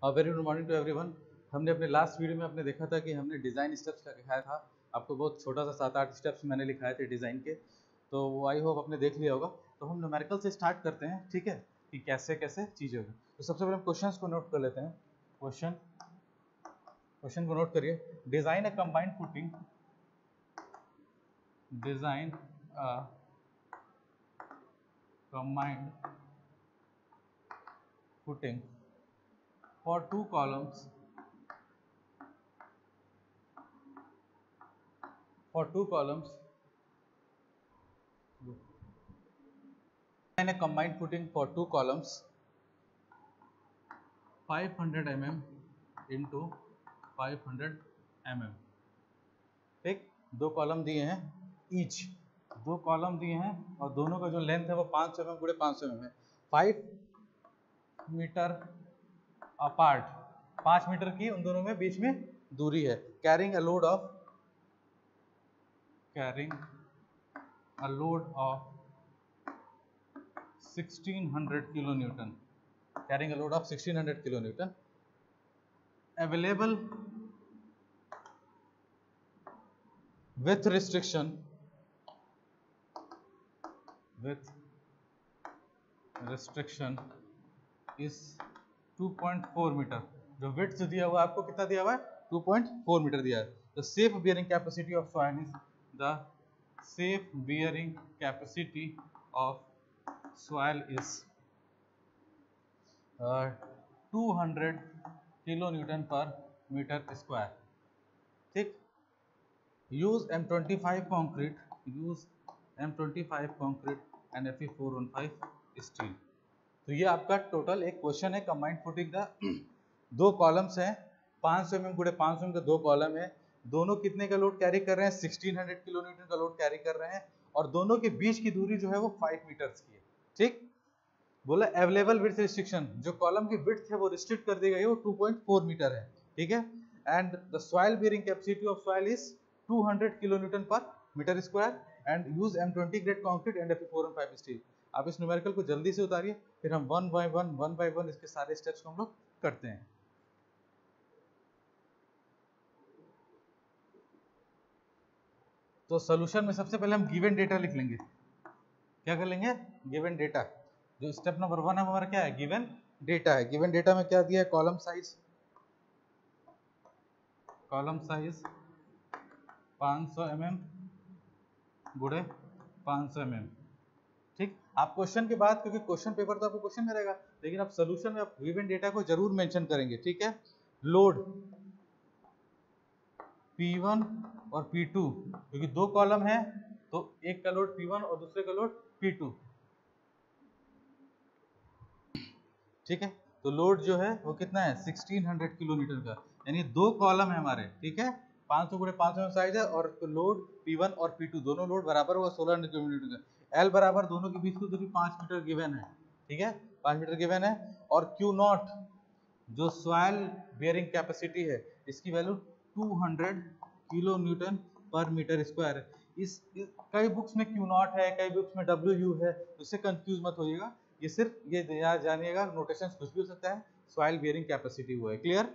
Very good morning to everyone. हमने अपने last video में आपने देखा था कि हमने डिज़ाइन स्टेप्स का दिखाया था आपको, बहुत छोटा सा 7-8 स्टेप्स मैंने लिखाए थे डिज़ाइन के, तो वो आई होप आपने देख लिया होगा। तो हम न्यूमेरिकल से स्टार्ट करते हैं, ठीक है, कि कैसे कैसे चीज़ें होगी। तो सबसे पहले हम क्वेश्चंस को नोट कर लेते हैं। क्वेश्चन को नोट करिए। Design a combined footing, design a combined footing for two columns and a combined footing for two columns 500 mm into 500 mm। ठीक, दो कॉलम दिए हैं ईच, दो कॉलम दिए हैं और दोनों का जो लेंथ है वो 500 mm गुणे 500 mm है। 5 मीटर अपार्ट, 5 मीटर की उन दोनों में बीच में दूरी है। Carrying a load of 1600 kilo newton, carrying a load of 1600 kilo newton. Available with restriction is 2.4 metre. जो विड्थ दिया हुआ आपको कितना दिया हुआ है? 2.4 मीटर दिया है। The safe bearing capacity of soil is the safe bearing capacity of soil is 200 kilo newton per metre square. ठीक, use M25 concrete, and Fe415 steel. तो ये आपका टोटल एक क्वेश्चन है कंबाइंड फुटिंग का। दो कॉलम्स हैं, 500 mm गुणे 500 mm का दो कॉलम है। दोनों कितने का लोड कैरी कर रहे हैं? 1600 किलो न्यूटन का लोड कैरी कर रहे हैं और दोनों के बीच की दूरी जो है वो 5 मीटर्स की है। ठीक, बोला अवेलेबल विड्थ रिस्ट्रिक्शन, जो कॉलम की विड्थ है वो रिस्ट्रिक्ट कर दी गई है, वो 2.4 मीटर है। ठीक है, and the soil bearing capacity of soil is 200 kilo newton per metre square and use M20 grade concrete and Fe415 steel. आप इस न्यूमेरिकल को जल्दी से उतारिए, फिर हम वन बाय वन इसके सारे स्टेप्स को हम लोग करते हैं। तो सोल्यूशन में सबसे पहले हम गिवन डेटा लिख लेंगे। क्या कर लेंगे? Given data. जो स्टेप नंबर 1 है हमारा क्या है? गिवन डेटा है। गिवन डेटा में क्या दिया है? कॉलम साइज 500 mm गुणे 500 mm। ठीक, आप क्वेश्चन के बाद, क्योंकि क्वेश्चन पेपर तो आपको क्वेश्चन में रहेगा, लेकिन आप सोल्यूशन में आप गिवन डेटा को जरूर मेंशन करेंगे। ठीक है, लोड P1 और P2, क्योंकि दो कॉलम है तो एक का लोड P1 और दूसरे का लोड P2। ठीक है, तो लोड जो है वो कितना है? 1600 किलो न्यूटन का, यानी दो कॉलम है हमारे। ठीक है, 500 गुणे 500 साइज है और लोड P1 और P2 दोनों लोड बराबर होगा 1600 किलो न्यूटन का। L बराबर दोनों के बीच की दूरी 5 मीटर गिवन है। ठीक है, 5 मीटर गिवन है। और Q0 जो सॉइल बेयरिंग कैपेसिटी है, इसकी value 200 kilo newton per metre square है। कई बुक्स में Q0 है, कई बुक्स में WU है, तो इससे कंफ्यूज मत होइएगा। ये सिर्फ ये जानिएगा, नोटेशन कुछ भी हो सकता है, सॉइल बेयरिंग कैपेसिटी वो है। क्लियर?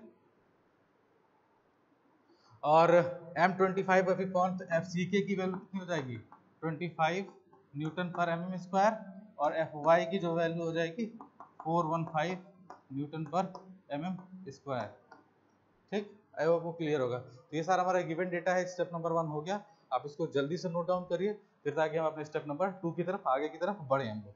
और M25 FCK की वैल्यू कितनी हो जाएगी? 25 न्यूटन पर mm स्क्वायर, और FY की जो वैल्यू हो जाएगी 415 न्यूटन पर mm स्क्वायर। ठीक, आई होप वो क्लियर होगा। तो ये सारा हमारा गिवन डेटा है। स्टेप नंबर 1 हो गया, आप इसको जल्दी से नोट डाउन करिए, फिर ताकि हम अपने स्टेप नंबर 2 की तरफ, आगे की तरफ बढ़े हम लोग।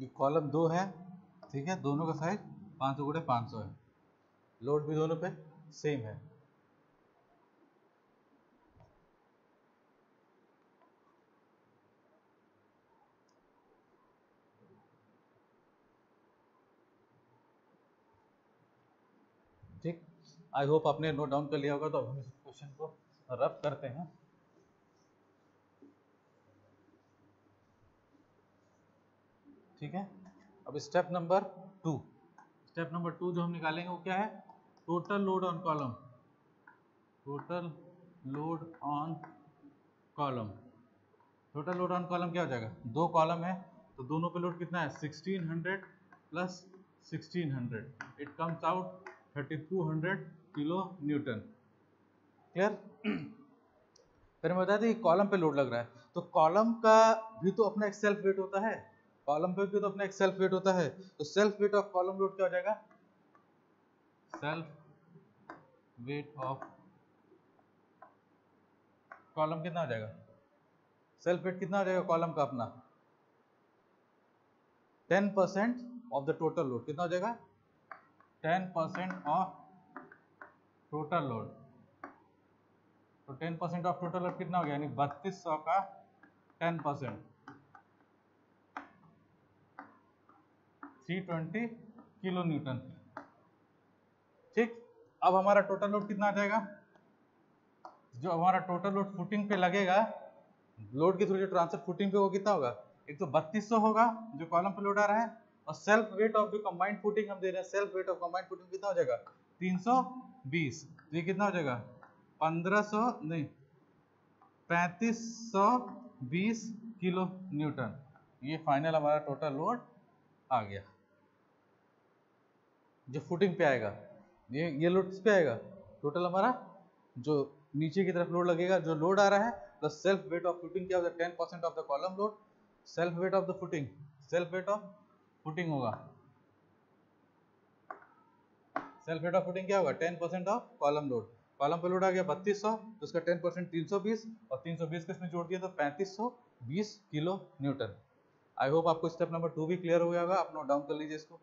ये कॉलम 2 है, ठीक है, दोनों का साइज 500 गुणे 500 है, लोड भी दोनों पे सेम है। ठीक, आई होप आपने नोट डाउन कर लिया होगा। तो अब हम इस क्वेश्चन को रब करते हैं। ठीक है, अब स्टेप नंबर 2, स्टेप नंबर 2 जो हम निकालेंगे वो क्या है, total load on column, total load on column. Total load on column क्या हो जाएगा, 2 कॉलम है तो दोनों पे लोड कितना है, 1600 plus 1600, it comes out 3200 kilo Newton. Clear. फिर मैं बता दी कॉलम पे लोड लग रहा है, तो कॉलम का भी तो अपना एक सेल्फ वेट होता है, कॉलम पे भी तो अपना एक सेल्फ वेट होता है। तो self weight of column load क्या हो जाएगा, सेल्फ वेट ऑफ कॉलम कितना हो जाएगा, सेल्फ वेट कितना हो जाएगा कॉलम का अपना, 10% ऑफ द टोटल लोड। कितना हो जाएगा, 10% ऑफ टोटल लोड। तो 10% ऑफ टोटल लोड कितना हो गया, यानी 3200 का 10%, 320 किलो न्यूटन। ठीक, अब हमारा टोटल लोड कितना आ जाएगा, जो हमारा टोटल लोड फुटिंग पे लगेगा, लोड के थ्रू जो ट्रांसफर फुटिंग पे वो कितना होगा, एक तो 3200 होगा जो कॉलम पे लोड आ रहा है, और सेल्फ वेट ऑफ जो कंबाइंड फुटिंग हम दे रहे हैं, self weight of combined footing कितना हो जाएगा, 320। तो ये कितना हो जाएगा, 1500 नहीं 3520 किलो न्यूटन। ये फाइनल हमारा टोटल लोड आ गया जो फुटिंग पे आएगा। ये लोड किस पे आएगा, टोटल हमारा जो नीचे की तरफ लोड लगेगा, जो लोड आ रहा है plus self weight of footing क्या होगा, 10% of the column load, self weight of the footing, self weight of footing होगा, सेल्फ वेट ऑफ फुटिंग क्या होगा, 10% ऑफ कॉलम लोड। कॉलम पे लोड आ गया 3200, तो उसका 10% 320, और 320 को इसमें जोड़ दिया तो 3520 किलो न्यूटन। आई होप आपको स्टेप नंबर 2 भी क्लियर हो गया होगा, आप नोट डाउन कर लीजिए इसको।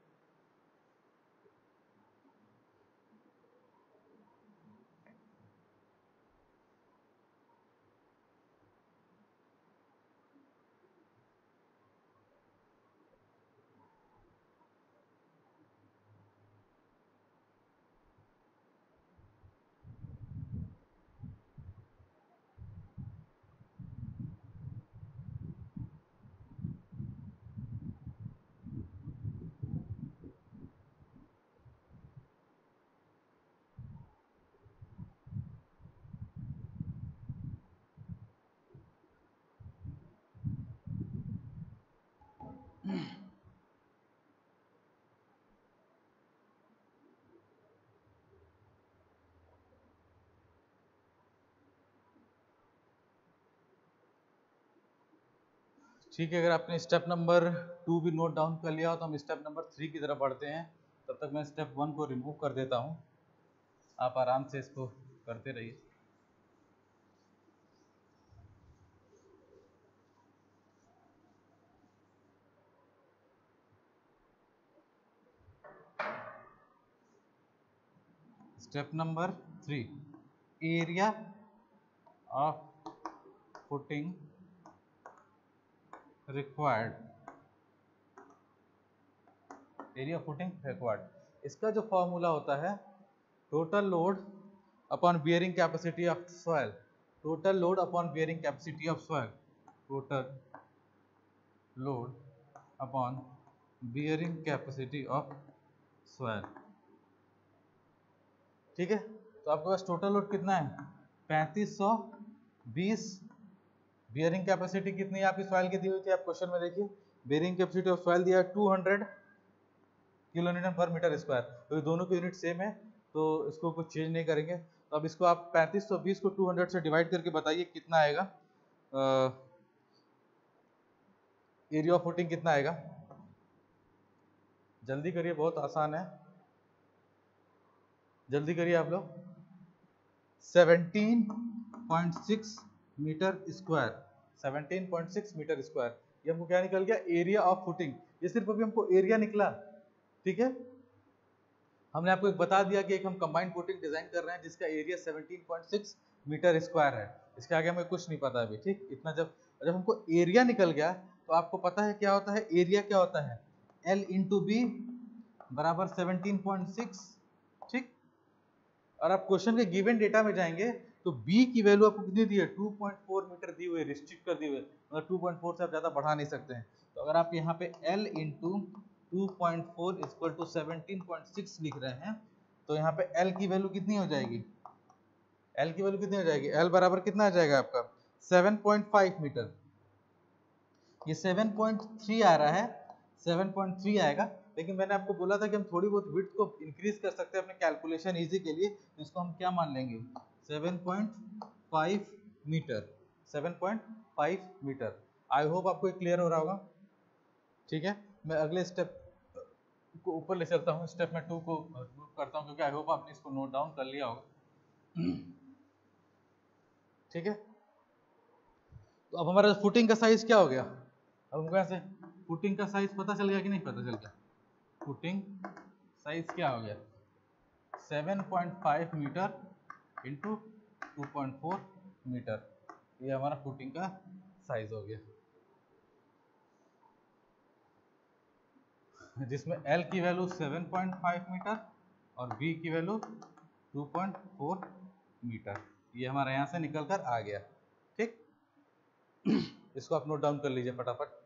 ठीक है, अगर आपने स्टेप नंबर 2 भी नोट डाउन कर लिया हो तो हम स्टेप नंबर 3 की तरफ बढ़ते हैं। तब तक मैं स्टेप 1 को रिमूव कर देता हूँ, आप आराम से इसको करते रहिए। Step number 3, area of footing required, area footing required. इसका जो फॉर्मूला होता है, total load upon bearing capacity of soil, total load upon bearing capacity of soil, total load upon bearing capacity of soil. ठीक है, तो आपके पास total load कितना है, 3520, बियरिंग कैपेसिटी कितनी है आपकी सॉइल की दी हुई थी, आप क्वेश्चन में देखिए, बियरिंग कैपेसिटी ऑफ सॉइल दिया है 200 kilo newton per metre square. तो ये दोनों की यूनिट सेम है, तो इसको कुछ चेंज नहीं करेंगे। तो अब इसको आप 3520 को 200 से डिवाइड करके बताइए कितना आएगा, एरिया ऑफ फुटिंग कितना आएगा, जल्दी करिए, बहुत आसान है, जल्दी करिए आप लोग। 17.6 मीटर स्क्वायर, 17.6 मीटर स्क्वायर। ये हमको क्या निकल गया, एरिया ऑफ फुटिंग। ये सिर्फ अभी हमको एरिया निकला, ठीक है। हमने आपको एक बता दिया कि एक हम कंबाइंड फुटिंग डिजाइन कर रहे हैं जिसका एरिया 17.6 मीटर स्क्वायर है। इसके आगे हमें कुछ नहीं पता अभी, ठीक। इतना जब हमको एरिया निकल गया तो आपको पता है क्या होता है, एरिया क्या होता है, L इंटू बी बराबर 17.6, ठीक। और आप क्वेश्चन के गिवन डेटा में जाएंगे तो b की वैल्यू आपको कितनी दी है, 2.4 मीटर दी हुई है, रिस्ट्रिक्ट कर दी हुई है, मतलब 2.4 से आप ज्यादा बढ़ा नहीं सकते हैं। तो अगर आप यहाँ पे L इंटू 2.4 इक्वल टू 17.6 लिख रहे हैं तो यहाँ पे L की वैल्यू कितनी हो जाएगी, L की वैल्यू कितनी हो जाएगी, L बराबर कितना आ जाएगा आपका 7.5 मीटर। ये 7.3 आ रहा है, 7.3 आएगा, लेकिन मैंने आपको बोला था कि हम थोड़ी बहुत विड्थ को इंक्रीज कर सकते हैं अपने कैलकुलेशन इजी के लिए, तो इसको हम क्या मान लेंगे, 7.5 मीटर, 7.5 मीटर। आई होप आपको क्लियर हो रहा होगा, ठीक है। मैं अगले स्टेप को ऊपर ले चलता हूँ, स्टेप में 2 को ग्रुप करता हूँ, क्योंकि आई होप आपने इसको नोट डाउन कर लिया होगा, ठीक है। तो अब हमारा फुटिंग का साइज क्या हो गया, अब हमको ऐसे फुटिंग का साइज पता चल गया कि नहीं पता चल गया, फुटिंग साइज क्या हो गया, 7.5 मीटर इंटू 2.4 मीटर, ये हमारा फुटिंग का साइज हो गया, जिसमें L की वैल्यू 7.5 मीटर और B की वैल्यू 2.4 मीटर, ये हमारा यहाँ से निकल कर आ गया, ठीक। इसको आप नोट डाउन कर लीजिए फटाफट।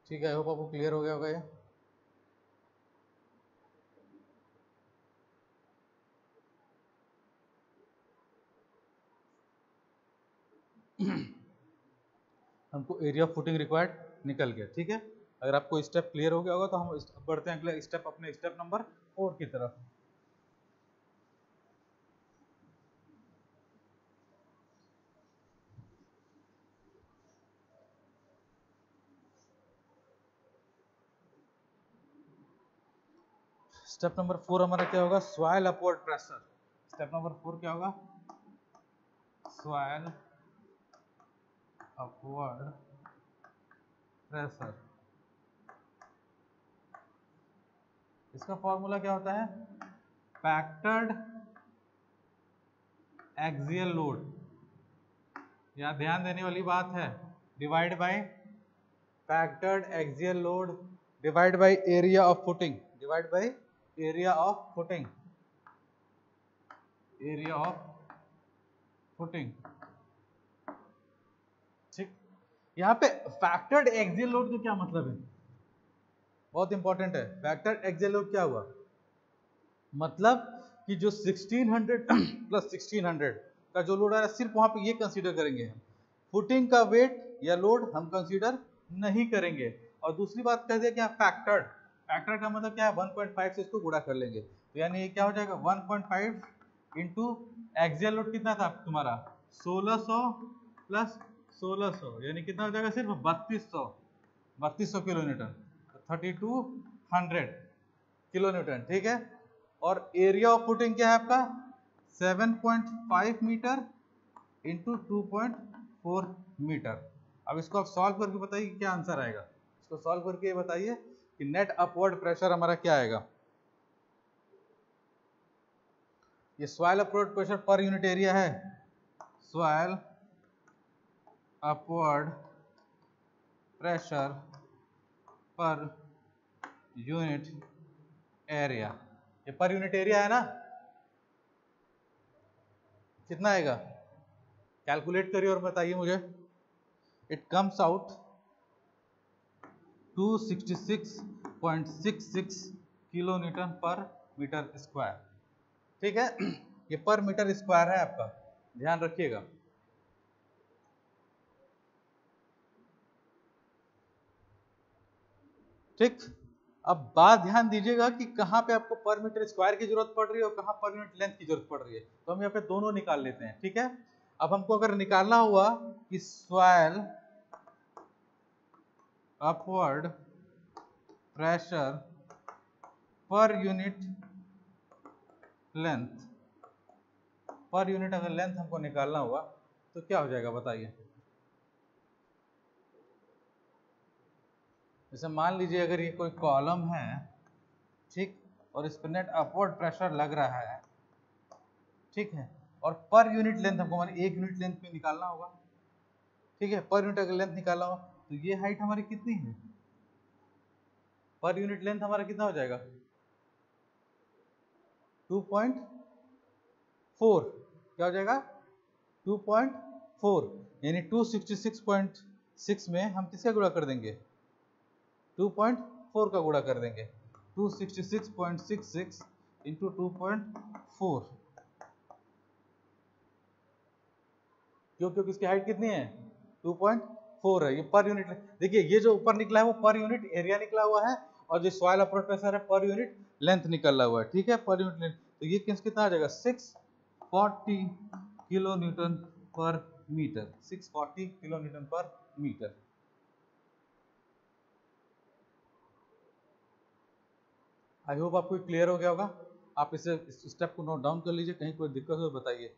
ठीक है, आई होप आपको क्लियर हो गया होगा ये। हमको एरिया ऑफ फुटिंग रिक्वायर्ड निकल गया, ठीक है। अगर आपको स्टेप क्लियर हो गया होगा तो हम बढ़ते हैं अगले स्टेप, अपने स्टेप नंबर 4 की तरफ। स्टेप नंबर 4 हमारा क्या होगा, soil upward pressure. Step number 4 क्या होगा, सॉइल अपवर्ड प्रेशर। इसका फॉर्मूला क्या होता है, फैक्टर्ड एक्सियल लोड, यहाँ ध्यान देने वाली बात है, divide by factored axial load divide by area of footing, divide by area of footing, area of footing, ठीक। यहाँ पे फैक्टर्ड एक्सियल लोड का क्या मतलब है, बहुत इंपॉर्टेंट है। फैक्टर्ड एक्सियल लोड क्या हुआ, मतलब कि जो 1600 प्लस 1600 का जो लोड आ रहा है, सिर्फ वहां पे ये कंसीडर करेंगे हम, फुटिंग का वेट या लोड हम कंसीडर नहीं करेंगे। और दूसरी बात कह दिया क्या, फैक्टर्ड, फैक्टर का मतलब क्या है, 1.5 से इसको गुणा कर लेंगे, तो यानी ये क्या हो जाएगा 1.5 इंटू एक्सियल लोड कितना था तुम्हारा 1600 प्लस 1600, यानी कितना हो जाएगा सिर्फ 3200 किलो न्यूटन, 3200 किलो न्यूटन, ठीक है। और एरिया ऑफ फुटिंग क्या है आपका 7.5 मीटर इंटू 2.4 मीटर, अब इसको आप सॉल्व करके बताइए क्या आंसर आएगा। इसको सॉल्व करके बताइए कि नेट अपवर्ड प्रेशर हमारा क्या आएगा। ये soil upward pressure per unit area है, soil upward pressure per unit area, ये पर यूनिट एरिया है ना, कितना आएगा कैलकुलेट करिए और बताइए मुझे। It comes out 266.66 kilo newton per metre square. ठीक है, ये पर मीटर स्क्वायर है आपका, ध्यान रखिएगा। ठीक, अब बात ध्यान दीजिएगा कि कहाँ पे आपको पर मीटर स्क्वायर की जरूरत पड़ रही है और कहाँ पर यूनिट लेंथ की जरूरत पड़ रही है। तो हम यहाँ पे दोनों निकाल लेते हैं। ठीक है, अब हमको अगर निकालना हुआ कि soil upward pressure per unit length, per unit अगर लेंथ हमको निकालना हुआ तो क्या हो जाएगा बताइए। जैसे मान लीजिए अगर ये कोई कॉलम है, ठीक, और इस पर नेट अपवर्ड प्रेशर लग रहा है, ठीक है, और पर यूनिट लेंथ हमको हमारी एक यूनिट लेंथ में निकालना होगा। ठीक है, पर यूनिट अगर लेंथ निकालना हो तो ये हाइट हमारी कितनी है, पर यूनिट लेंथ हमारा कितना हो जाएगा 2.4, क्या हो जाएगा 2.4, यानी 266.6 में हम किसका गुणा कर देंगे 2.4 का गुणा कर देंगे। 266.66 इंटू 2.4, क्योंकि इसकी हाइट कितनी है 2.4 है। ये पर यूनिट, देखिए ये जो ऊपर निकला है वो पर यूनिट एरिया निकला हुआ है और जो सॉइल अपवर्ड प्रेशर है पर यूनिट लेंथ निकला हुआ है। ठीक है, पर यूनिट लेंथ, तो ये कितना आ जाएगा 640 kilo newton per metre, 640 kilo newton per metre. I hope आपको क्लियर हो गया होगा। आप इस स्टेप को नोट डाउन कर लीजिए, कहीं कोई दिक्कत हो बताइए।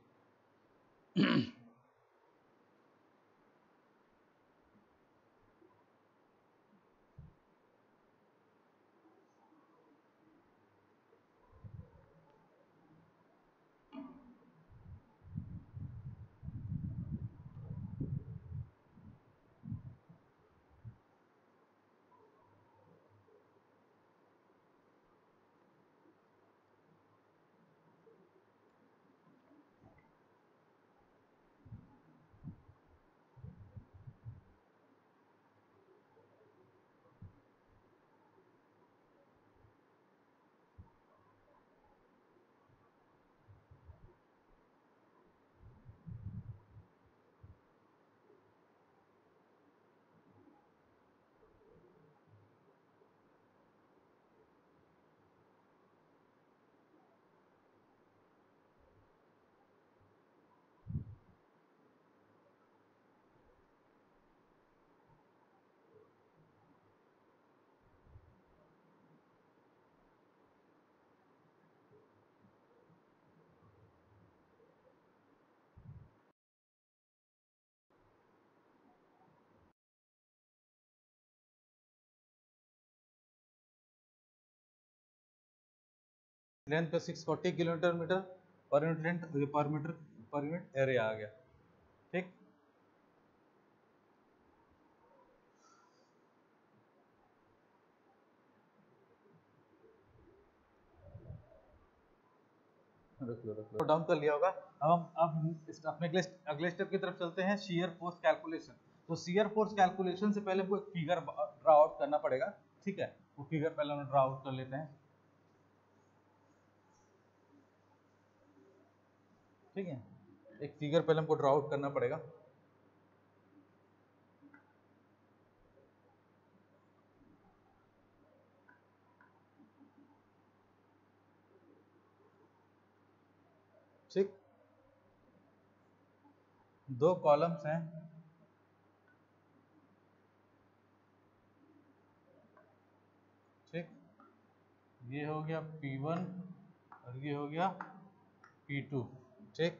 लेंथ पे 640 kilometre metre per unit length, per metre per unit area आ गया। ठीक, रख लो डाउन कर लिया होगा। अब हम अपने अगले स्टेप की तरफ चलते हैं, शियर फोर्स कैलकुलेशन। तो शियर फोर्स कैलकुलेशन से पहले हमको एक फिगर ड्रा आउट करना पड़ेगा। ठीक है, वो फिगर पहले हम ड्रा आउट कर लेते हैं। ठीक है, एक फिगर पहले हमको ड्रा आउट करना पड़ेगा। ठीक, दो कॉलम्स हैं, ठीक, ये हो गया P1 और ये हो गया P2। ठीक,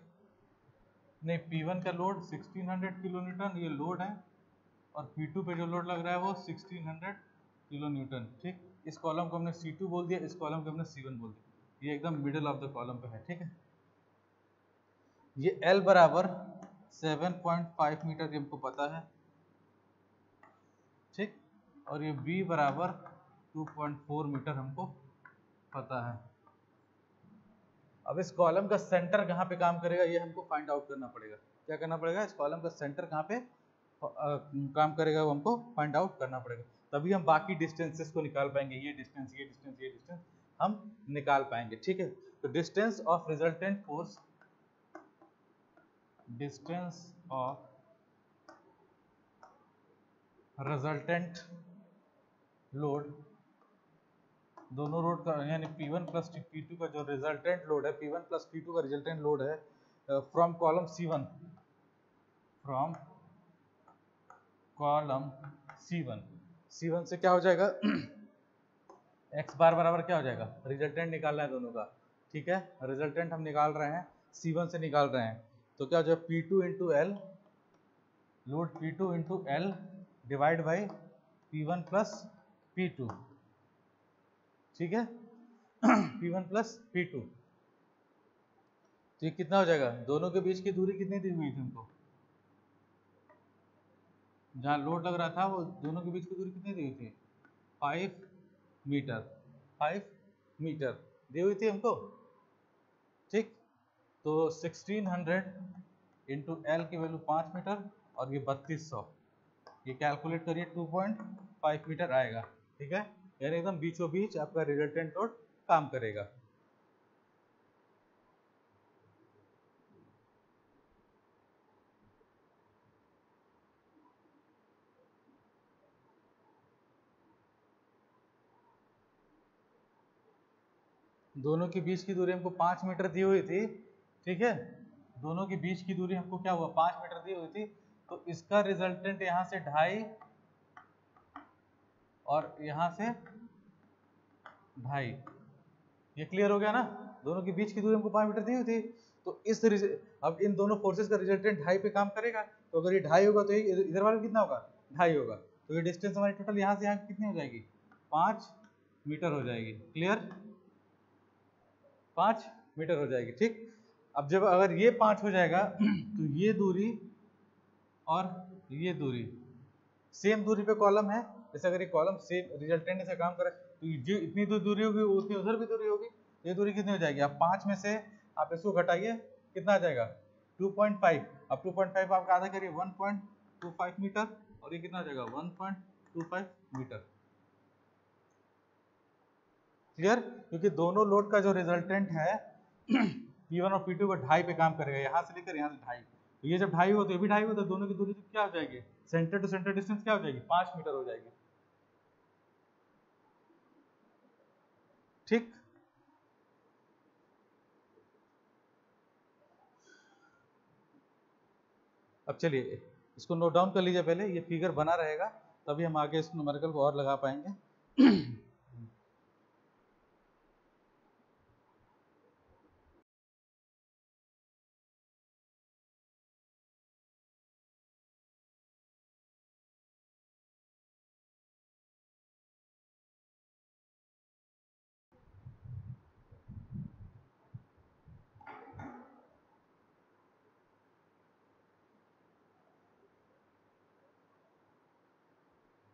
नहीं P1 का लोड 1600 किलो न्यूटन ये लोड है, और P2 पे जो लोड लग रहा है वो 1600 किलो न्यूटन। ठीक, इस कॉलम को हमने C2 बोल दिया, इस कॉलम को हमने C1 बोल दिया। ये एकदम मिडिल ऑफ द कॉलम पे है। ठीक है, ये L बराबर 7.5 मीटर हमको पता है। ठीक, और ये B बराबर 2.4 मीटर हमको पता है। अब इस कॉलम का सेंटर कहाँ पे काम करेगा ये हमको फाइंड आउट करना पड़ेगा। क्या करना पड़ेगा, इस कॉलम का सेंटर कहाँ पे काम करेगा वो हमको फाइंड आउट करना पड़ेगा, तभी हम बाकी डिस्टेंसेस को निकाल पाएंगे। ये डिस्टेंस, ये डिस्टेंस, ये डिस्टेंस हम निकाल पाएंगे। ठीक है, तो distance of resultant force, distance of resultant load, दोनों लोड का यानी P1 प्लस P2 का जो रिजल्टेंट लोड है, P1 प्लस P2 का रिजल्टेंट लोड है from column C1, from column C1 से क्या हो जाएगा x बार बराबर क्या हो जाएगा, रिजल्टेंट निकालना है दोनों का। ठीक है, रिजल्टेंट हम निकाल रहे हैं C1 से निकाल रहे हैं, तो क्या हो जाएगा P2 into L, load P2 into L divide by P1 plus P2। ठीक है P1 प्लस P2, तो ये कितना हो जाएगा, दोनों के बीच की दूरी कितनी दी हुई थी हमको, जहाँ लोड लग रहा था वो दोनों के बीच की दूरी कितनी दी हुई थी, 5 मीटर, 5 मीटर दी हुई थी हमको। ठीक, तो 1600 इंटू एल की वैल्यू 5 मीटर और ये 3200, ये कैलकुलेट करिए 2.5 मीटर आएगा। ठीक है, यानी एकदम बीचों बीच आपका रिजल्टेंट लोड काम करेगा। दोनों के बीच की दूरी हमको 5 मीटर दी हुई थी। ठीक है, दोनों के बीच की दूरी हमको क्या हुआ, 5 मीटर दी हुई थी, तो इसका रिजल्टेंट यहाँ से 2.5 और यहाँ से 2.5, ये क्लियर हो गया ना। दोनों के बीच की दूरी हमको 5 मीटर दी हुई थी, तो अब इन दोनों फोर्सेस का रिजल्टेंट 2.5 पे काम करेगा, तो अगर ये 2.5 होगा तो इधर वाला कितना होगा, 2.5 होगा, तो ये डिस्टेंस हमारी टोटल यहाँ से यहाँ कितनी हो जाएगी, 5 मीटर हो जाएगी। क्लियर, 5 मीटर हो जाएगी। ठीक, अब जब अगर ये 5 हो जाएगा तो ये दूरी और ये दूरी सेम दूरी पे कॉलम है, जैसे अगर ये कॉलम सेम रिजल्टेंट से काम करे तो जो इतनी दूरी होगी उतनी उधर भी दूरी होगी, ये दूरी कितनी हो जाएगी, आप 5 में से आप इसको घटाइए, कितना आ जाएगा 2.5, अब 2.5 आपका आधा करिए 1.25 मीटर और ये कितना आ जाएगा 1.25 मीटर। क्लियर, क्योंकि दोनों लोड का जो रिजल्टेंट है P1 और P2 को 2.5 पे काम करेगा, यहाँ से लेकर यहाँ से 2.5, तो ये जब 2.5 हो तो ये भी 2.5 हो, तो दोनों की दूरी क्या हो जाएगी, सेंटर टू सेंटर डिस्टेंस क्या हो जाएगी, 5 मीटर हो जाएगी। ठीक, अब चलिए इसको नोट डाउन कर लीजिए, पहले ये फिगर बना रहेगा तभी हम आगे इस न्यूमेरिकल को और लगा पाएंगे।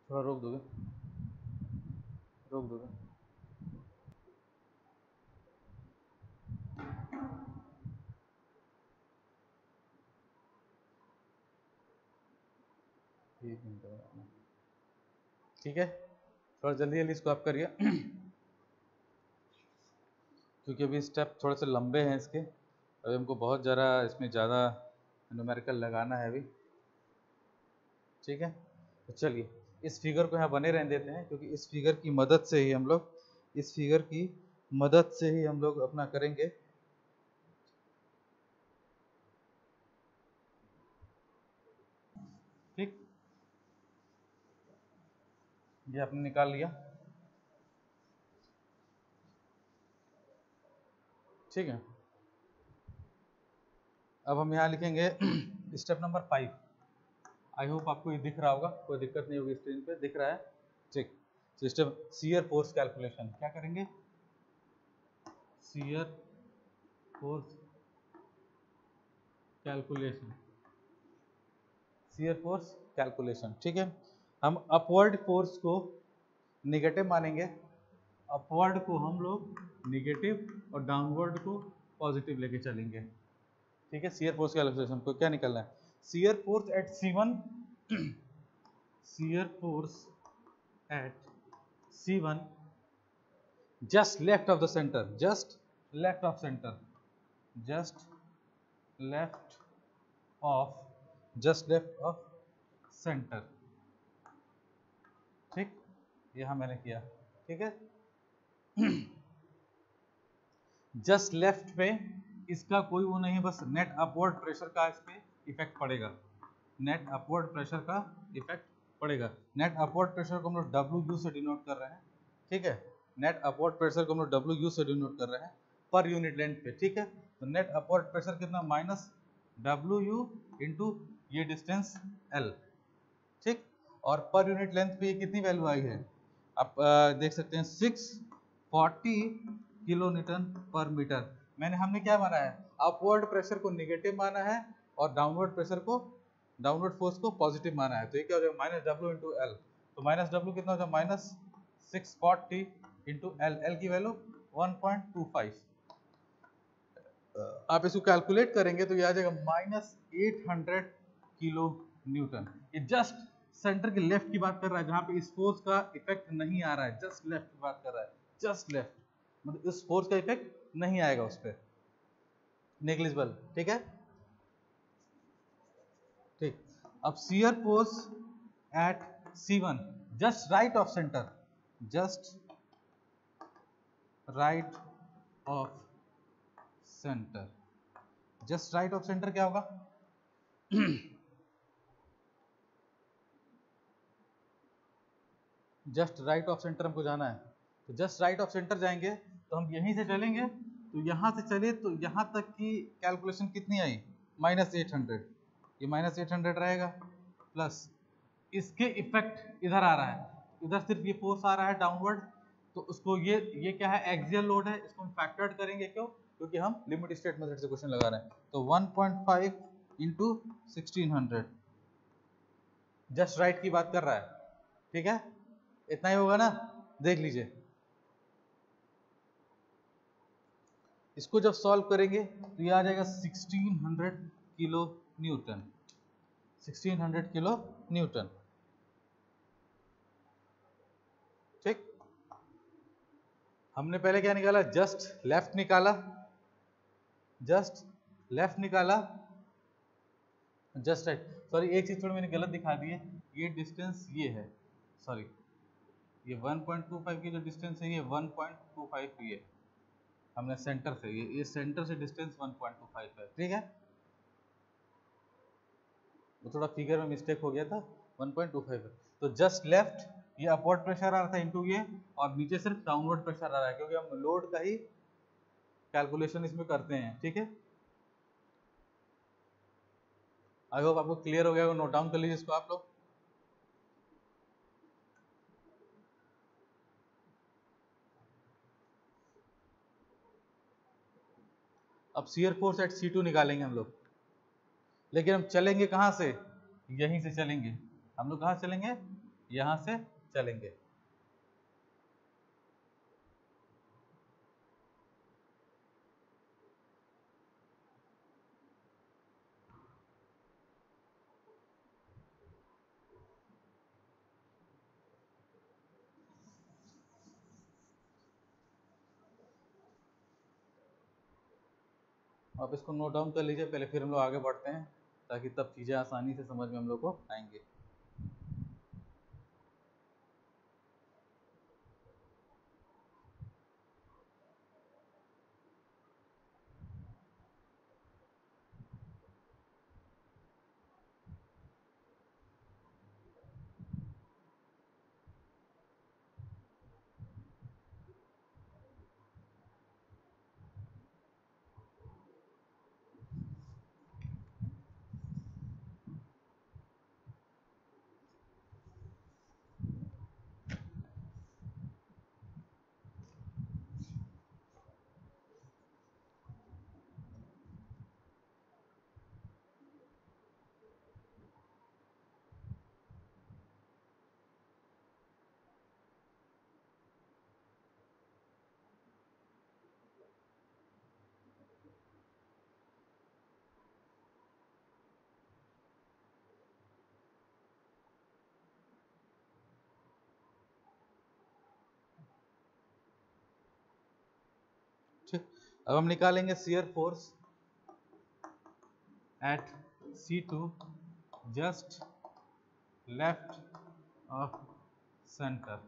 थोड़ा रोक दोगे, रोक दोगे। ठीक है, थोड़ा जल्दी जल्दी इसको आप करिए क्योंकि अभी स्टेप थोड़े से लंबे हैं इसके, अभी हमको बहुत इसमें ज़्यादा न्यूमेरिकल लगाना है अभी। ठीक है, तो चलिए इस फिगर को यहाँ बने रहने देते हैं, क्योंकि इस फिगर की मदद से ही हम लोग अपना करेंगे। ठीक, ये आपने निकाल लिया। ठीक है, अब हम यहाँ लिखेंगे स्टेप नंबर 5, आई होप आपको ये दिख रहा होगा, कोई दिक्कत नहीं होगी, स्क्रीन पे दिख रहा है। ठीक, सिस्टम शियर फोर्स कैलकुलेशन क्या करेंगे, shear force calculation, shear force calculation. ठीक है, हम अपवर्ड फोर्स को निगेटिव मानेंगे, अपवर्ड को हम लोग निगेटिव और डाउनवर्ड को पॉजिटिव लेके चलेंगे। ठीक है, शियर फोर्स कैलकुलेशन को क्या निकलना है, shear force at C1 shear force at C1 just left of the center, just left of center, just left of just left of center। ठीक, यहां मैंने किया। ठीक है, जस्ट लेफ्ट पे इसका कोई वो नहीं, बस नेट अपवर्ड प्रेशर का इस पे इफेक्ट पड़ेगा, नेट अपवर्ड प्रेशर का इफेक्ट पड़ेगा। नेट अपवर्ड प्रेशर को हम लोग WU से डिनोट कर रहे हैं। ठीक है, नेट अपवर्ड प्रेशर को हम लोग WU से डिनोट कर रहे हैं पर यूनिट लेंथ पे। ठीक है, तो नेट अपवर्ड प्रेशर कितना, माइनस WU इंटू ये डिस्टेंस L। ठीक, और पर यूनिट लेंथ पे ये कितनी वैल्यू आई है, आप देख सकते हैं 640 किलो न्यूटन पर मीटर। हमने क्या माना है, अपवर्ड प्रेशर को नेगेटिव माना है और डाउनवर्ड फोर्स को पॉजिटिव माना है। तो ये क्या हो जाएगा, माइनस W इंटू एल। तो माइनस W कितना हो जाएगा, माइनस 640 इंटू एल, एल की वैल्यू 1.25। आप इसको कैलकुलेट करेंगे तो ये आ जाएगा माइनस 800 किलो न्यूटन। ये जस्ट सेंटर के लेफ्ट की बात कर रहा है, जहां पे इस फोर्स का इफेक्ट नहीं आ रहा है, जस्ट लेफ्ट की बात कर रहा है, जस्ट लेफ्ट, मतलब इस फोर्स का इफेक्ट नहीं आएगा उस पर, नेग्लिजिबल। ठीक है, ठीक। अब shear force at C1 just right of centre, just right of centre, just right of centre क्या होगा, जस्ट राइट ऑफ सेंटर हमको जाना है। तो जस्ट राइट ऑफ सेंटर जाएंगे तो हम यहीं से चलेंगे, तो यहां से चले तो यहां तक की कैलकुलेशन कितनी आई, माइनस 800। ये माइनस 800 रहेगा, प्लस इसके इफेक्ट इधर आ रहा है, इधर सिर्फ ये फोर्स आ रहा है डाउनवर्ड, तो उसको ये क्या है, एक्सियल लोड है, इसको हम फैक्टर्ड करेंगे। क्यों, क्योंकि हम लिमिट स्टेट मेथड से क्वेश्चन लगा रहे हैं। तो 1.5 इंटू 1600 जस्ट राइट की बात कर रहा है। ठीक है, इतना ही होगा ना, देख लीजिए। इसको जब सॉल्व करेंगे तो ये आ जाएगा 1600 किलो न्यूटन, 1600 किलो न्यूटन। ठीक, हमने पहले क्या निकाला, जस्ट लेफ्ट निकाला, जस्ट लेफ्ट निकाला, जस्ट राइट। सॉरी एक चीज थोड़ी मैंने गलत दिखा दी है, ये डिस्टेंस ये है, सॉरी ये 1.25 की जो डिस्टेंस है ये 1.25 ये हमने सेंटर से, ये सेंटर से डिस्टेंस 1.25 है। ठीक है, वो थोड़ा फिगर में मिस्टेक हो गया था, 1.25 है। तो जस्ट लेफ्ट ये अपवर्ड प्रेशर आ रहा था इंटू ये, और नीचे सिर्फ डाउनवर्ड प्रेशर आ रहा है, क्योंकि हम लोड का ही कैलकुलेशन इसमें करते हैं। ठीक है, आई होप आपको क्लियर हो गया, नोट डाउन कर लीजिए इसको आप लोग। अब शियर फोर्स एट C2 निकालेंगे हम लोग, लेकिन हम चलेंगे कहां से, यहीं से चलेंगे। हम लोग कहां चलेंगे, यहां से चलेंगे। आप इसको नोट डाउन कर लीजिए पहले, फिर हम लोग आगे बढ़ते हैं, ताकि तब चीज़ें आसानी से समझ में हम लोग को आएंगे। ठीक, अब हम निकालेंगे shear force at C2 just left of centre,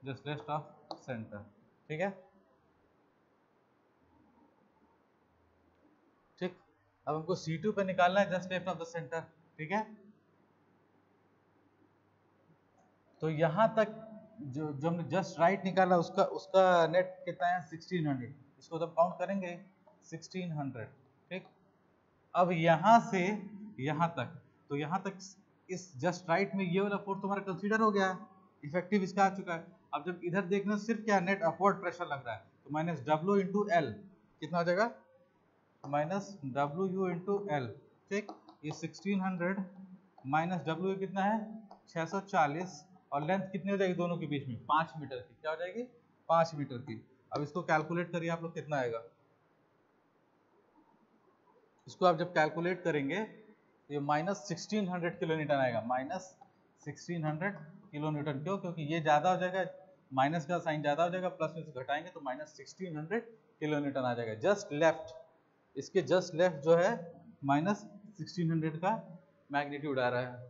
just left of centre. ठीक है, ठीक। अब हमको C2 पे निकालना है just left of the centre. ठीक है, तो यहां तक जो जो हमने जस्ट राइट निकाला उसका उसका नेट कितना है 1600, इसको जब काउंट करेंगे 1600। ठीक, अब यहां से यहां तक, तो यहां तक इस जस्ट राइट में ये वाला फोर्स तुम्हारा कंसीडर हो गया है, इफेक्टिव इसका आ चुका है। अब जब इधर देखना सिर्फ क्या नेट अपवर्ड प्रेशर लग रहा है, तो माइनस डब्ल्यू इंटू एल कितना हो जाएगा, minus W you into L. ठीक, ये 1600 माइनस डब्ल्यू कितना है 640, और लेंथ कितनी हो जाएगी दोनों के बीच में 5 मीटर की, क्या हो जाएगी 5 मीटर की। अब इसको कैलकुलेट करिए आप लोग कितना आएगा, इसको आप जब कैलकुलेट करेंगे तो ये माइनस 1600 किलो न्यूटन आएगा, माइनस 1600 किलो न्यूटन। क्यों, क्योंकि ये ज़्यादा हो जाएगा, माइनस का साइन ज़्यादा हो जाएगा, प्लस में से घटाएंगे तो माइनस 1600 किलो न्यूटन आ जाएगा। जस्ट लेफ्ट, इसके जस्ट लेफ्ट जो है माइनस 1600 का मैग्नीट्यूड आ रहा है।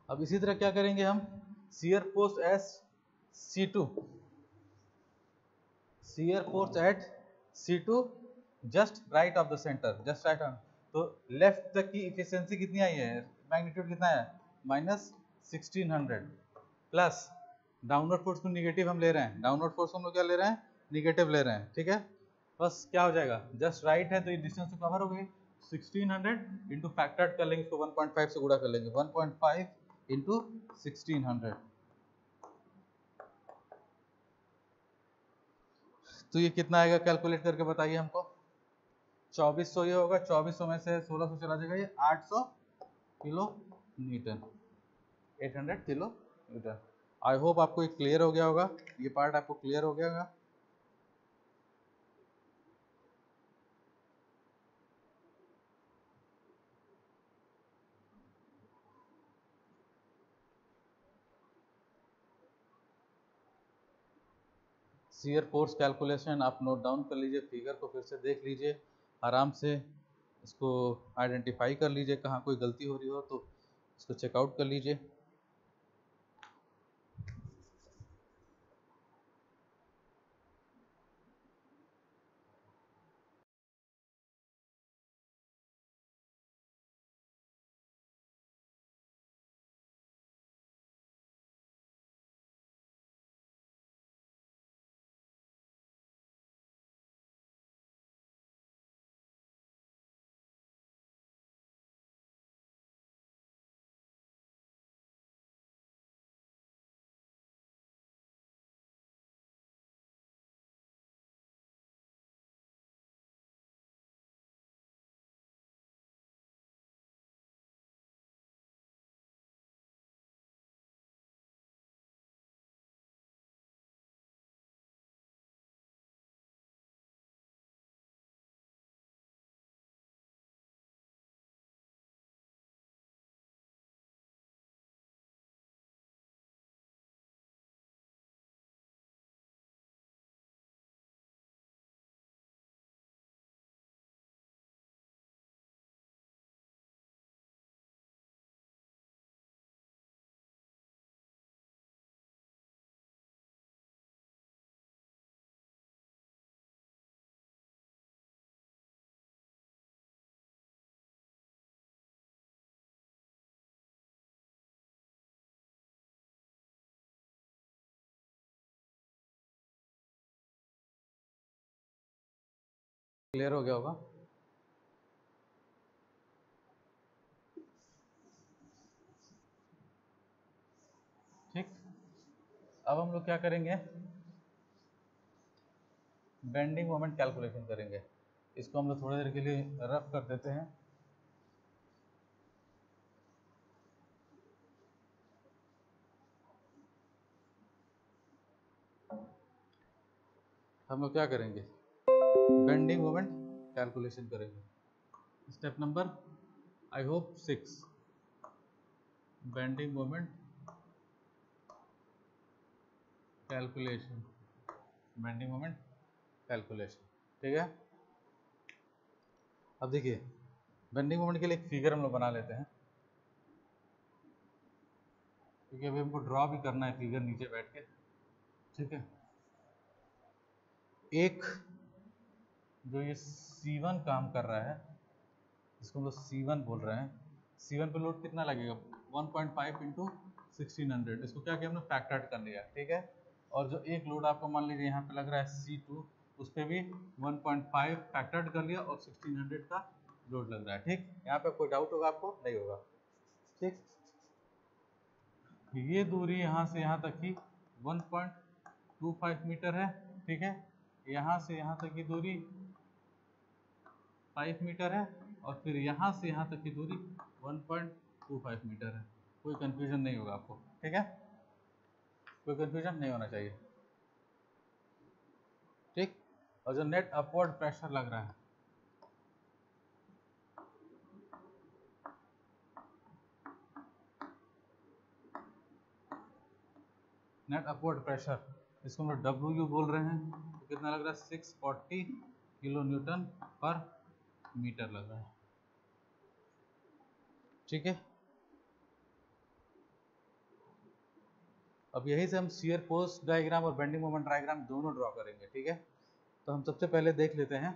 अब इसी तरह क्या करेंगे हम, shear force S C2, shear force at C2 just right of the centre, just right on, तो लेफ्ट तक की इफिशियंसी कितनी आई है, मैग्नीट्यूड कितना है माइनस 1600, प्लस डाउनवर्ड फोर्स को निगेटिव हम ले रहे हैं, डाउनवर्ड फोर्स हम लोग क्या ले रहे हैं, निगेटिव ले रहे हैं। ठीक है, बस क्या हो जाएगा, जस्ट राइट है तो ये डिस्टेंस तो कवर हो गई, 1600 इंटू फैक्टर्ड कर लेंगे, इसको 1.5 से गुणा कर लेंगे, 1.5 इंटू 1600, तो ये कितना आएगा कैलकुलेट करके बताइए हमको। 2400 ये होगा, 2400 में से 1600 चला जाएगा, ये 800 kilo Newton, 800 kilo Newton. I hope आपको ये क्लियर हो गया होगा, ये पार्ट आपको क्लियर हो गया होगा। शियर फोर्स कैलकुलेशन आप नोट डाउन कर लीजिए, फिगर को फिर से देख लीजिए, आराम से इसको आइडेंटिफाई कर लीजिए, कहाँ कोई गलती हो रही हो तो इसको चेकआउट कर लीजिए। क्लियर हो गया होगा। ठीक, अब हम लोग क्या करेंगे, बेंडिंग मोमेंट कैलकुलेशन करेंगे। इसको हम लोग थोड़ी देर के लिए रफ कर देते हैं। हम लोग क्या करेंगे, बेंडिंग मोमेंट कैलकुलेशन करेंगे। Step number I hope 6, bending moment calculation, bending moment calculation, ठीक है। अब देखिए बेंडिंग मोमेंट के लिए एक फिगर हम लोग बना लेते हैं, क्योंकि अभी हमको ड्रॉ भी करना है फिगर नीचे बैठ के, ठीक है। एक जो ये C1 काम कर रहा है, इसको हम लोग C1 बोल रहे हैं, C1 पे लोड कितना लगेगा 1.5 इंटू 1600, इसको क्या किया हमने फैक्टर्ड कर लिया, ठीक है। और जो एक लोड आपको मान लीजिए यहाँ पे लग रहा है C2, उस पर भी 1.5 फैक्टर्ड कर लिया और 1600 का लोड लग रहा है, ठीक। यहाँ पे कोई डाउट होगा आपको? नहीं होगा, ठीक। ये दूरी यहाँ से यहाँ तक की 1.25 मीटर है, ठीक है। यहाँ से यहाँ तक की दूरी 5 मीटर है और फिर यहाँ से यहाँ तक की दूरी 1.25 मीटर है। कोई कंफ्यूजन नहीं होगा आपको, ठीक है, कोई कंफ्यूजन नहीं होना चाहिए, ठीक। और जो नेट अपवर्ड प्रेशर लग रहा है, नेट अपवर्ड प्रेशर, इसको हम लोग WU बोल रहे हैं, तो कितना लग रहा है 640 किलो न्यूटन पर मीटर लग रहा है, ठीक है। अब यही से हम शियर फोर्स डायग्राम और बेंडिंग मोमेंट डायग्राम दोनों ड्रॉ करेंगे, ठीक है। तो हम सबसे पहले देख लेते हैं,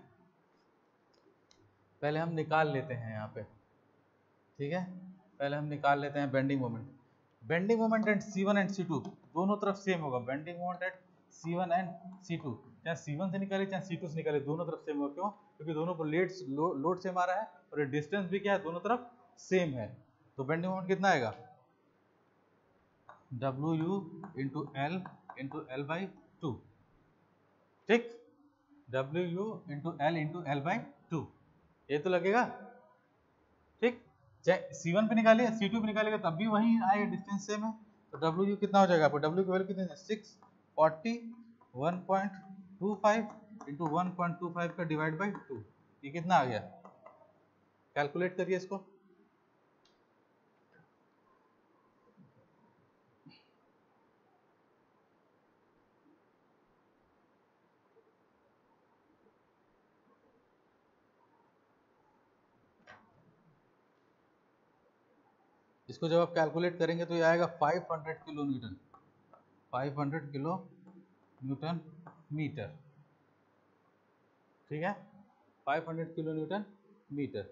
पहले हम निकाल लेते हैं यहाँ पे, ठीक है। पहले हम निकाल लेते हैं bending moment. Bending moment at C1 and C2 दोनों तरफ सेम होगा। Bending moment at C1 and C2, चाहे C1 से निकाले चाहे C2 से निकाले, दोनों तरफ सेम होगा। क्यों? क्योंकि दोनों पर लोड सेम आ रहा है और ये डिस्टेंस भी क्या है, दोनों तरफ सेम है। तो बेंडिंग मोमेंट कितना आएगा, WU into L into L/2, ठीक। WU इंटू L बाई 2, ये तो लगेगा, ठीक। चाहे C1 पे निकालिए C2 पे निकालिएगा तब भी वही आएगा, डिस्टेंस सेम है। तो WU कितना हो जाएगा आपको, W की वैल्यू कितनी है 640, 1.25 इंटू 1.25 का डिवाइड बाई 2, ये कितना आ गया, कैलकुलेट करिए इसको। इसको जब आप कैलकुलेट करेंगे तो ये आएगा 500 kilo newton, 500 kilo newton metre, ठीक है, 500 किलो न्यूटन मीटर।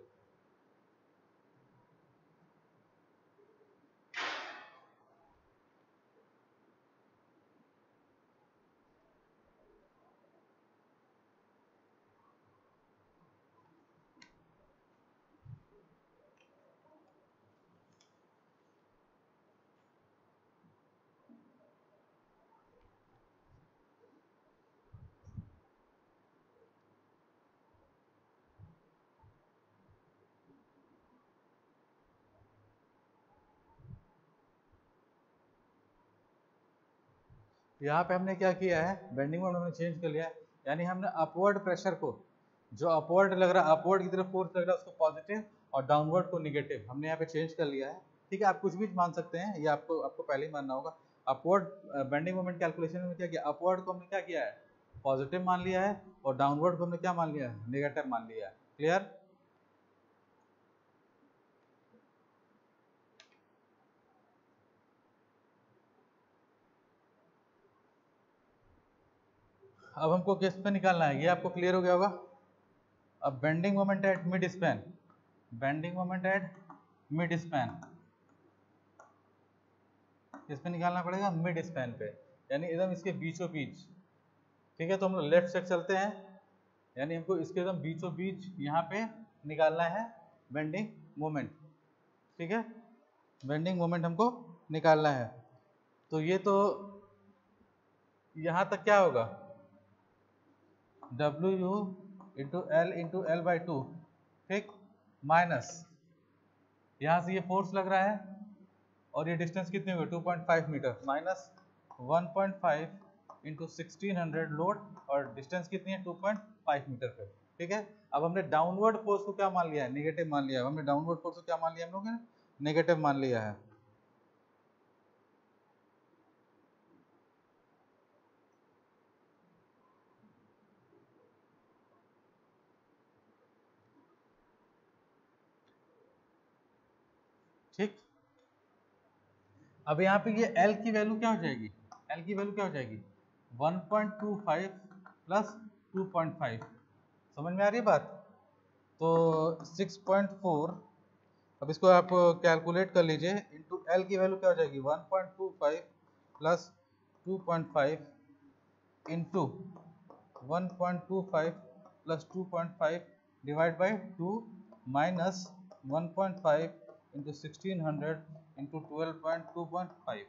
यहाँ पे हमने क्या किया है, बेंडिंग मोमेंट हमने चेंज कर लिया है, यानी हमने अपवर्ड प्रेशर को, जो अपवर्ड लग रहा है, अपवर्ड की तरफ फोर्स लग रहा है, उसको पॉजिटिव और डाउनवर्ड को नेगेटिव हमने यहाँ पे चेंज कर लिया है, ठीक है। आप कुछ भी मान सकते हैं, ये आपको पहले ही मानना होगा। अपवर्ड बेंडिंग मोमेंट कैलकुलेशन में क्या किया, अपवर्ड को हमने क्या किया है, पॉजिटिव मान लिया है और डाउनवर्ड को हमने क्या मान लिया है, नेगेटिव मान लिया है। क्लियर? अब हमको किस पे निकालना है, ये आपको क्लियर हो गया होगा। अब bending moment at mid span, bending moment at mid span किस पे निकालना पड़ेगा, मिड स्पैन पे, यानी एकदम इसके बीचों बीच, ठीक है। तो हम लोग लेफ्ट साइड चलते हैं, यानी हमको इसके एकदम बीचों बीच यहाँ पे निकालना है बेंडिंग मोमेंट, ठीक है। बेंडिंग मोमेंट हमको निकालना है, तो ये तो यहाँ तक क्या होगा, WU इंटू L बाई 2, ठीक, माइनस यहाँ से ये फोर्स लग रहा है और ये डिस्टेंस कितनी हुई 2.5 मीटर, माइनस 1.5 इंटू 1600 लोड और डिस्टेंस कितनी है 2.5 मीटर पे, ठीक है। अब हमने डाउनवर्ड फोर्स को क्या मान लिया है, नेगेटिव मान लिया है। हमने डाउनवर्ड फोर्स को क्या मान लिया हम लोगों ने, नेगेटिव मान लिया है। ठीक। अब यहाँ पे ये L की वैल्यू क्या हो जाएगी, L की वैल्यू क्या हो जाएगी 1.25 प्लस 2.5, समझ में आ रही है बात। तो 6.4, अब इसको आप कैलकुलेट कर लीजिए, इंटू L की वैल्यू क्या हो जाएगी 1.25 plus 2.5 into 1.25 plus 2.5 divide by 2 minus 1.5 into 1600 into 12.2.5,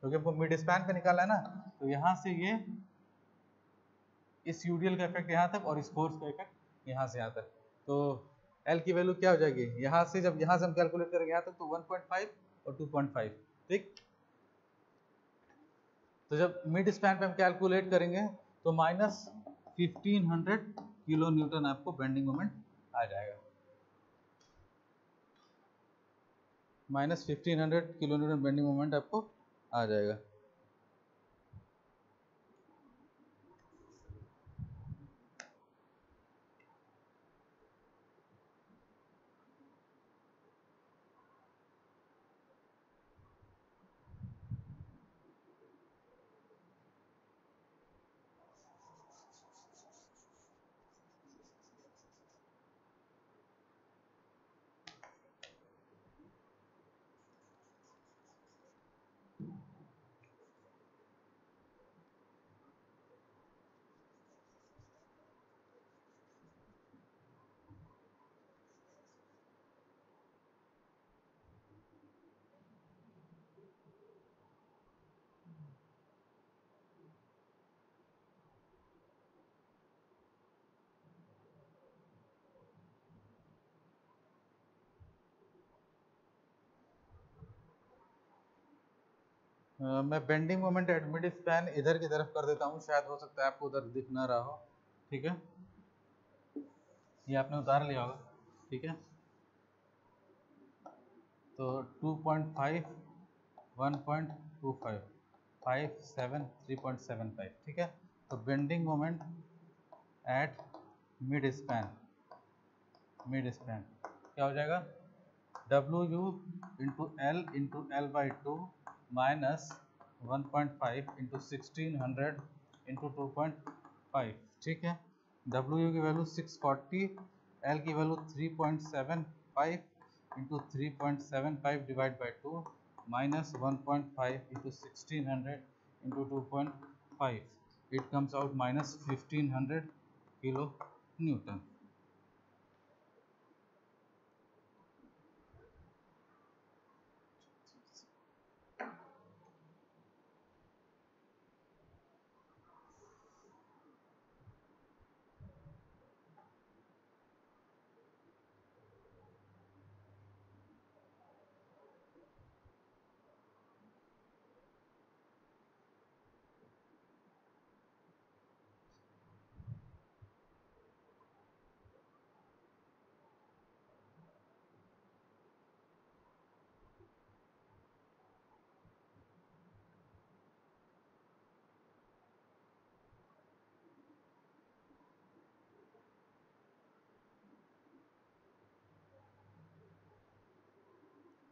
क्योंकि हमको मिड स्पैन पे निकालना है ना, तो यहाँ से ये इस यूडीएल का इफेक्ट यहाँ तक और इस फोर्स का इफेक्ट यहाँ से यहाँ तक। तो एल की वैल्यू क्या हो जाएगी यहाँ से, जब यहाँ से हम कैलकुलेट करेंगे यहाँ तक तो 1.5 और 2.5, ठीक। तो जब मिड स्पैन पे हम कैलकुलेट करेंगे तो माइनस 1500 किलो न्यूटन आपको बेंडिंग मोमेंट आ जाएगा, minus 1500 kilo Newton bending moment आपको आ जाएगा। मैं bending moment at mid span इधर की तरफ कर देता हूँ, शायद हो सकता है आपको उधर दिख ना रहा हो, ठीक है। ये आपने उतार लिया होगा, ठीक है। तो 2.5 1.25 5 7 3.75, ठीक है। तो bending moment at mid span क्या हो जाएगा W into L by 2 minus 1.5 into 1600 into 2.5, ठीक है। W की वैल्यू 640, L की value 3.75 into 3.75 divide by 2 minus 1.5 into 1600 into 2.5, it comes out minus 1500 kilo Newton.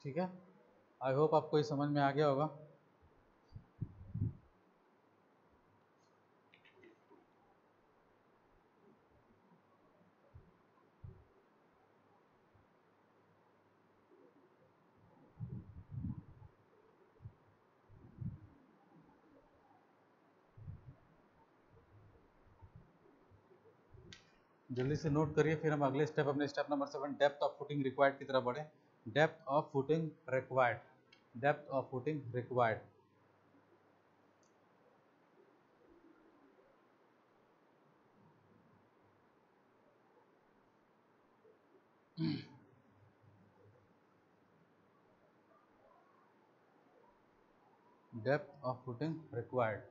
ठीक है, आई होप आपको ये समझ में आ गया होगा। जल्दी से नोट करिए, फिर हम अगले स्टेप, अपने step number 7 depth of footing required की तरफ बढ़े। Depth of footing required, depth of footing required. Depth of footing required.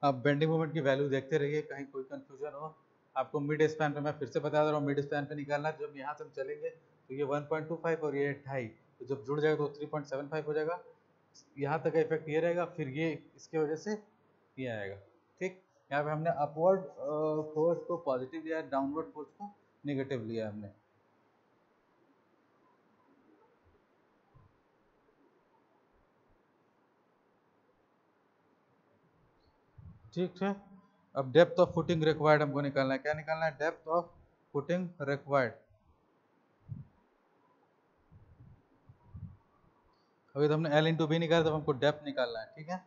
आप बेंडिंग मोमेंट की वैल्यू देखते रहिए, कहीं कोई कंफ्यूजन हो। आपको मिड स्पैन पे मैं फिर से बता दे रहा हूँ, मिड स्पैन पे निकालना है। जब यहाँ से हम चलेंगे तो ये 1.25 और ये 2.5, तो जब जुड़ जाएगा तो 3.75 हो जाएगा। यहाँ तक का इफेक्ट ये रहेगा, फिर ये इसके वजह से ये आएगा। ठीक, यहाँ पे हमने अपवर्ड फोर्स को पॉजिटिव लिया है, डाउनवर्ड फोर्स को नेगेटिव लिया हमने। ठीक है, अब डेप्थ ऑफ फुटिंग रिक्वायर्ड हमको निकालना है। क्या निकालना है? Depth of footing required. अभी तो हमने L इंटू बी निकाला, तो हमको डेप्थ निकालना है। ठीक है,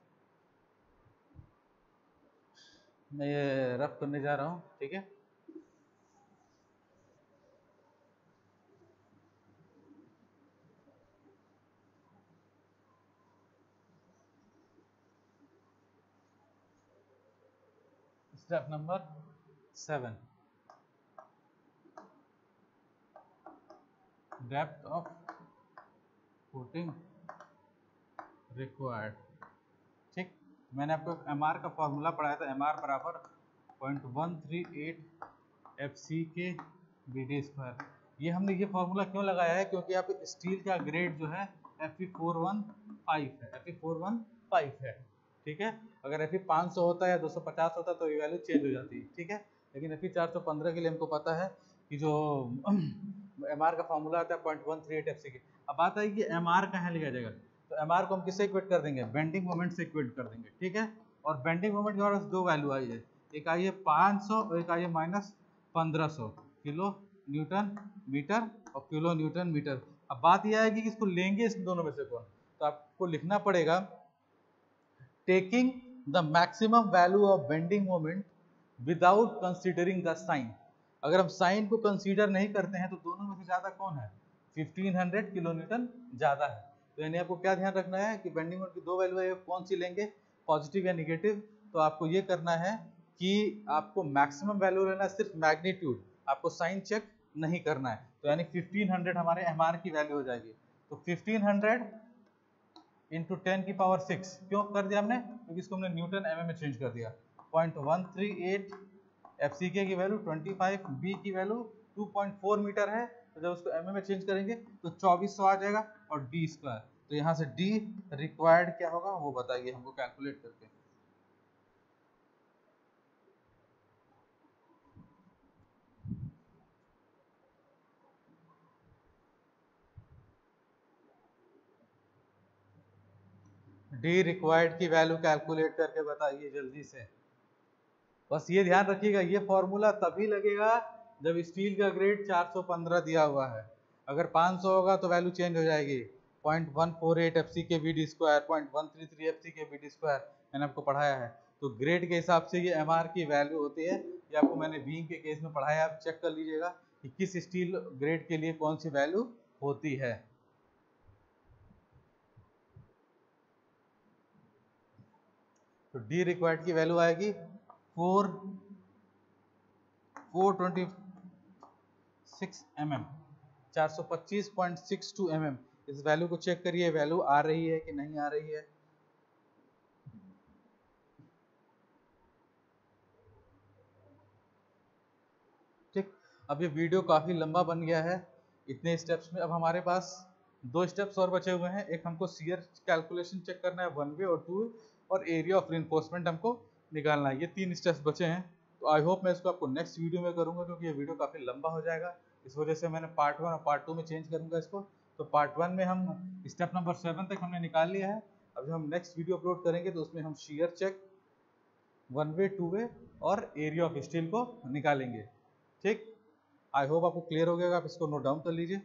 मैं ये रफ करने जा रहा हूँ। ठीक है, step number 7, depth of footing required. ठीक, मैंने आपको MR का फॉर्मूला पढ़ाया था, MR बराबर 0.138 FC के BD स्क्वायर। ये हमने ये फॉर्मूला क्यों लगाया है? क्योंकि आप स्टील का ग्रेड जो है Fe415 है, Fe415 है। ठीक है, अगर Fe 500 होता है या 250 होता है तो ये वैल्यू चेंज हो जाती है। ठीक है, लेकिन Fe 415 के लिए हमको पता है कि जो MR का फॉर्मूला आता है 0.138 FC के। अब बात आई कि MR कहाँ लिया जाएगा, तो MR को हम किससे इक्वेट कर देंगे? बेंडिंग मोमेंट से इक्वेट कर देंगे। ठीक है, और बेंडिंग मोमेंट के हमारे पास दो वैल्यू आई है, एक आई है 500 और एक आई है -1500 किलो न्यूटन मीटर और किलो न्यूटन मीटर। अब बात यह आएगी कि इसको लेंगे इस दोनों में से कौन, तो आपको लिखना पड़ेगा taking the maximum value of bending moment without considering the sign. अगर हम साइन को कंसीडर नहीं करते हैं तो दोनों में से ज्यादा कौन है? 1500 किलो न्यूटन ज्यादा है। तो यानी आपको क्या ध्यान रखना है कि बेंडिंग मोमेंट की दो वैल्यू है, कौन सी लेंगे, पॉजिटिव या निगेटिव। तो आपको ये करना है कि आपको मैक्सिमम वैल्यू लेना है, सिर्फ मैग्नीट्यूड, आपको साइन चेक नहीं करना है। तो यानी 1500 हमारे MR की वैल्यू हो जाएगी। तो 1500 इंटू 10 की पावर 6 क्यों कर दिया हमने? क्योंकि इसको हमने न्यूटन mm में चेंज कर दिया। 0.138 FCK की वैल्यू 25, B की वैल्यू 2.4 मीटर है, तो जब उसको mm में चेंज करेंगे तो 2400 आ जाएगा और D स्क्वायर। तो यहाँ से D रिक्वायर्ड क्या होगा वो बताइए हमको कैलकुलेट करके। D रिक्वायर्ड की वैल्यू कैलकुलेट करके बताइए जल्दी से। बस ये ध्यान रखिएगा, ये फॉर्मूला तभी लगेगा जब स्टील का ग्रेड 415 दिया हुआ है। अगर 500 होगा तो वैल्यू चेंज हो जाएगी। 0.148 FC के BD स्क्वायर, 0.133 FC के BD स्क्वायर मैंने आपको पढ़ाया है। तो ग्रेड के हिसाब से ये MR की वैल्यू होती है। ये आपको मैंने बीम के केस में पढ़ाया, आप चेक कर लीजिएगा कि किस स्टील ग्रेड के लिए कौन सी वैल्यू होती है। तो D रिक्वायर्ड की वैल्यू आएगी 426 mm, 425.62 mm। इस वैल्यू को चेक करिए, वैल्यू आ रही है कि नहीं आ रही है। ठीक, अब ये वीडियो काफ़ी लंबा बन गया है इतने स्टेप्स में। अब हमारे पास दो स्टेप्स और बचे हुए हैं। एक हमको शियर कैलकुलेशन चेक करना है 1 वे और 2 वे, और एरिया ऑफ रिइंफोर्समेंट हमको निकालना है। ये 3 स्टेप्स बचे हैं। तो आई होप मैं इसको आपको नेक्स्ट वीडियो में करूँगा, क्योंकि ये वीडियो काफ़ी लंबा हो जाएगा। इस वजह से मैंने पार्ट 1 और पार्ट 2 में चेंज करूँगा इसको। तो पार्ट 1 में हम स्टेप नंबर 7 तक हमने निकाल लिया है। अब जब हम नेक्स्ट वीडियो अपलोड करेंगे तो उसमें हम शियर चेक 1 वे 2 वे और एरिया ऑफ स्टील को निकालेंगे। ठीक, आई होप आपको क्लियर हो गया, आप इसको नोट डाउन कर लीजिए।